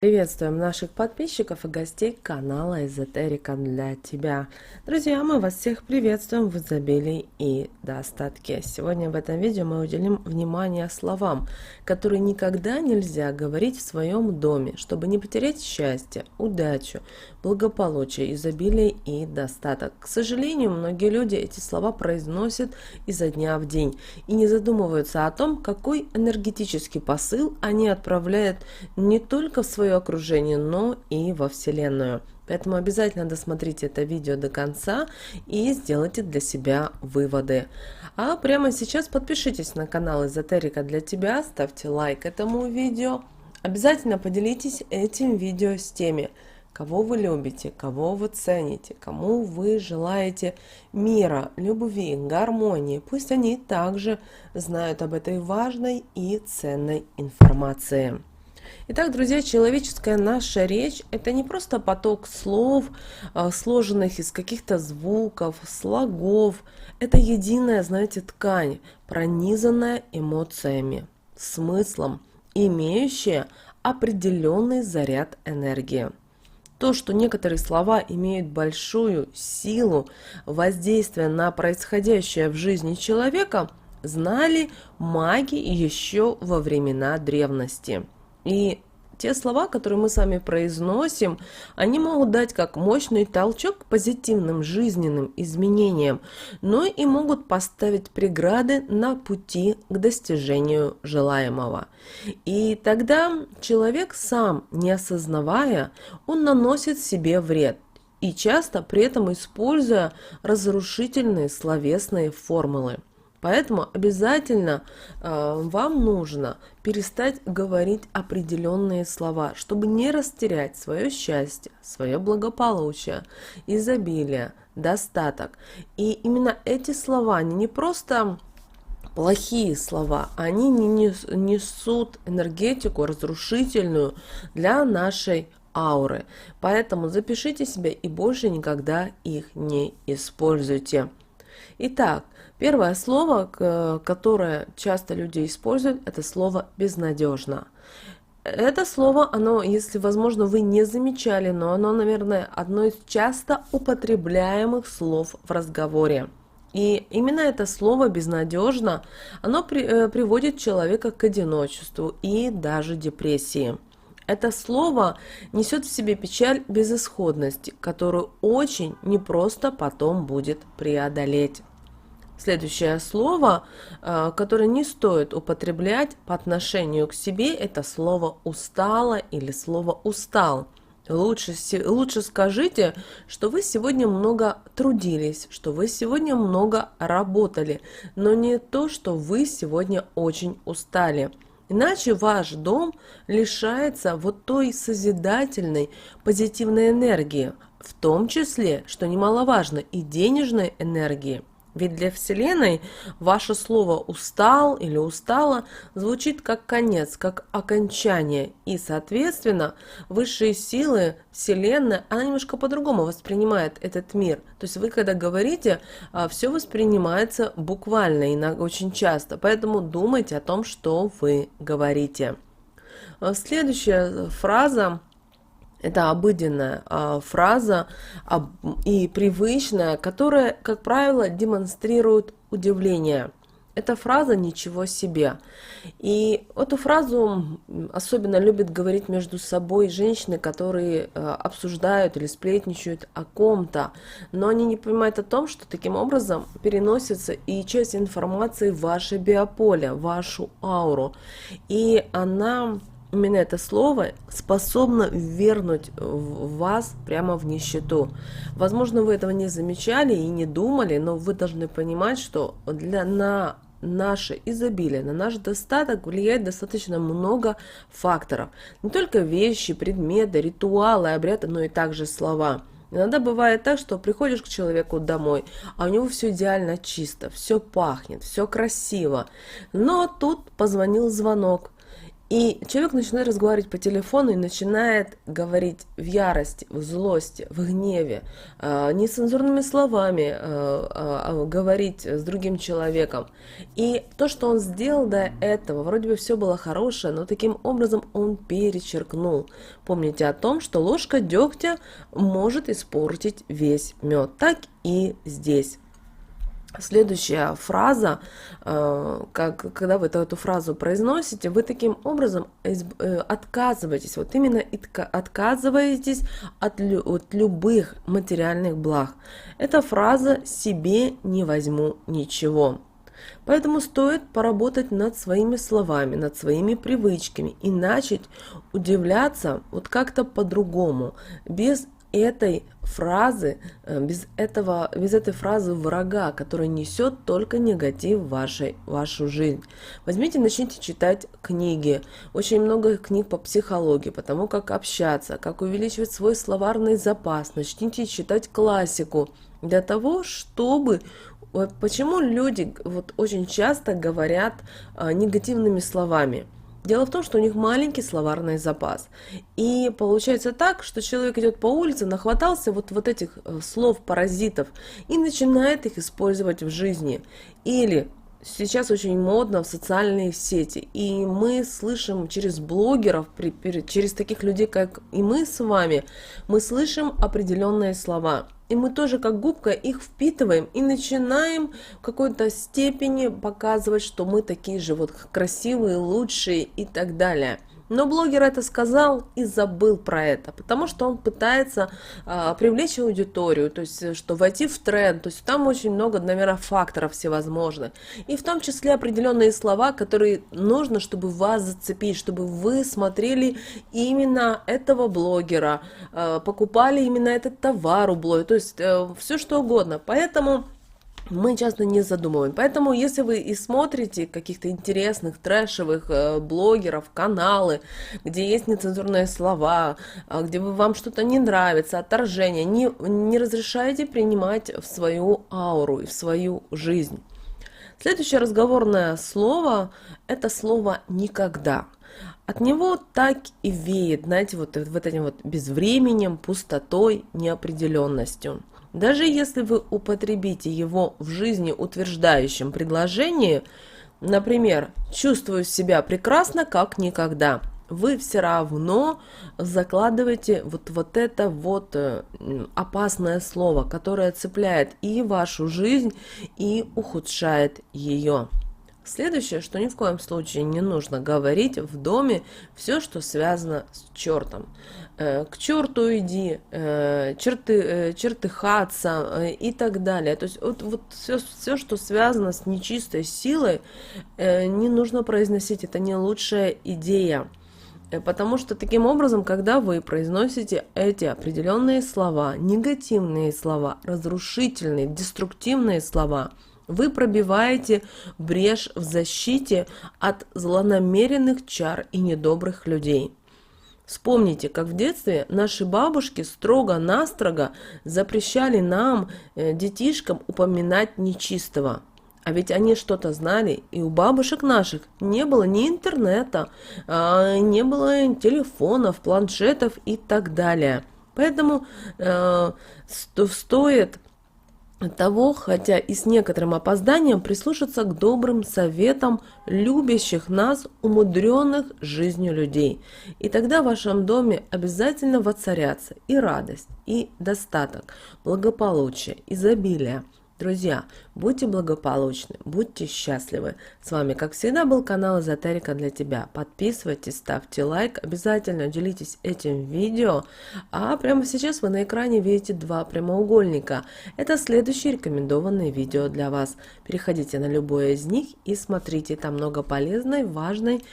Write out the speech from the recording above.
Приветствуем наших подписчиков и гостей канала Эзотерика для тебя. Друзья, мы вас всех приветствуем в изобилии и достатке. Сегодня в этом видео мы уделим внимание словам, которые никогда нельзя говорить в своем доме, чтобы не потерять счастье, удачу, благополучие, изобилие и достаток. К сожалению, многие люди эти слова произносят изо дня в день и не задумываются о том, какой энергетический посыл они отправляют не только в свое окружение, но и во Вселенную. Поэтому обязательно досмотрите это видео до конца и сделайте для себя выводы. А прямо сейчас подпишитесь на канал Эзотерика для тебя, ставьте лайк этому видео. Обязательно поделитесь этим видео с теми, кого вы любите, кого вы цените, кому вы желаете мира, любви, гармонии. Пусть они также знают об этой важной и ценной информации. Итак, друзья, человеческая наша речь – это не просто поток слов, сложенных из каких-то звуков, слогов. Это единая, знаете, ткань, пронизанная эмоциями, смыслом, имеющая определенный заряд энергии. То, что некоторые слова имеют большую силу воздействия на происходящее в жизни человека, знали маги еще во времена древности. И те слова, которые мы сами произносим, они могут дать как мощный толчок к позитивным жизненным изменениям, но и могут поставить преграды на пути к достижению желаемого. И тогда человек сам, не осознавая, он наносит себе вред. И часто при этом используя разрушительные словесные формулы. Поэтому обязательно вам нужно перестать говорить определенные слова, чтобы не растерять свое счастье, свое благополучие, изобилие, достаток. И именно эти слова, они не просто плохие слова, они несут энергетику разрушительную для нашей ауры. Поэтому запишите себе и больше никогда их не используйте. Итак, первое слово, которое часто люди используют, это слово «безнадежно». Это слово, оно, если, возможно, вы не замечали, но оно, наверное, одно из часто употребляемых слов в разговоре. И именно это слово «безнадежно», оно приводит человека к одиночеству и даже депрессии. Это слово несет в себе печаль безысходности, которую очень непросто потом будет преодолеть. Следующее слово, которое не стоит употреблять по отношению к себе, это слово «устала» или слово «устал». Лучше скажите, что вы сегодня много трудились, что вы сегодня много работали, но не то, что вы сегодня очень устали. Иначе ваш дом лишается вот той созидательной, позитивной энергии, в том числе, что немаловажно, и денежной энергии. Ведь для Вселенной ваше слово «устал» или «устала» звучит как конец, как окончание. И, соответственно, высшие силы Вселенной, она немножко по-другому воспринимает этот мир. То есть вы, когда говорите, все воспринимается буквально и очень часто. Поэтому думайте о том, что вы говорите. Следующая фраза. Это обыденная фраза и привычная, которая, как правило, демонстрирует удивление. Эта фраза «ничего себе». И эту фразу особенно любят говорить между собой женщины, которые обсуждают или сплетничают о ком-то. Но они не понимают о том, что таким образом переносится и часть информации в ваше биополе, в вашу ауру. И она... Именно это слово способно ввергнуть вас прямо в нищету. Возможно, вы этого не замечали и не думали, но вы должны понимать, что на наше изобилие, на наш достаток влияет достаточно много факторов. Не только вещи, предметы, ритуалы, обряды, но и также слова. Иногда бывает так, что приходишь к человеку домой, а у него все идеально чисто, все пахнет, все красиво. Но тут позвонил звонок. И человек начинает разговаривать по телефону и начинает говорить в ярости, в злости, в гневе, нецензурными словами говорить с другим человеком. И то, что он сделал до этого, вроде бы все было хорошее, но таким образом он перечеркнул. Помните о том, что ложка дегтя может испортить весь мед. Так и здесь. Следующая фраза, когда вы эту фразу произносите, вы таким образом отказываетесь, вот именно отказываетесь от любых материальных благ. Эта фраза «себе не возьму ничего». Поэтому стоит поработать над своими словами, над своими привычками и начать удивляться вот как-то по-другому, без этой фразы, без этой фразы врага, которая несет только негатив в вашу жизнь. Возьмите, начните читать книги. Очень много книг по психологии, по тому, как общаться, как увеличивать свой словарный запас. Начните читать классику для того, чтобы... Почему люди вот очень часто говорят негативными словами? Дело в том, что у них маленький словарный запас. И получается так, что человек идет по улице, нахватался вот этих слов-паразитов и начинает их использовать в жизни. Или сейчас очень модно в социальные сети. И мы слышим через блогеров, через таких людей, как и мы с вами, мы слышим определенные слова. И мы тоже как губка их впитываем и начинаем в какой-то степени показывать, что мы такие же вот красивые, лучшие и так далее. Но блогер это сказал и забыл про это, потому что он пытается привлечь аудиторию, то есть что войти в тренд, то есть там очень много, наверное, факторов всевозможных. И в том числе определенные слова, которые нужно, чтобы вас зацепить, чтобы вы смотрели именно этого блогера, покупали именно этот товар у блогера, то есть все что угодно. Поэтому... мы часто не задумываем. Поэтому, если вы и смотрите каких-то интересных, трэшевых блогеров, каналы, где есть нецензурные слова, где вам что-то не нравится, отторжение, не разрешайте принимать в свою ауру и в свою жизнь. Следующее разговорное слово – это слово «никогда». От него так и веет, знаете, вот этим вот безвременем, пустотой, неопределенностью. Даже если вы употребите его в жизни утверждающем предложении, например, «чувствую себя прекрасно, как никогда», вы все равно закладываете вот это вот опасное слово, которое цепляет и вашу жизнь, и ухудшает ее. Следующее, что ни в коем случае не нужно говорить в доме, все, что связано с чертом. К черту иди, чертыхаться и так далее. То есть вот все, что связано с нечистой силой, не нужно произносить. Это не лучшая идея. Потому что таким образом, когда вы произносите эти определенные слова, негативные слова, разрушительные, деструктивные слова, вы пробиваете брешь в защите от злонамеренных чар и недобрых людей. Вспомните, как в детстве наши бабушки строго-настрого запрещали нам, детишкам, упоминать нечистого. А ведь они что-то знали, и у бабушек наших не было ни интернета, не было телефонов, планшетов и так далее. Поэтому стоит того, хотя и с некоторым опозданием, прислушаться к добрым советам любящих нас, умудренных жизнью людей. И тогда в вашем доме обязательно воцарятся и радость, и достаток, благополучие, изобилие. Друзья, будьте благополучны, будьте счастливы. С вами, как всегда, был канал Эзотерика для тебя. Подписывайтесь, ставьте лайк, обязательно делитесь этим видео. А прямо сейчас вы на экране видите два прямоугольника. Это следующие рекомендованные видео для вас. Переходите на любое из них и смотрите, там много полезной, важной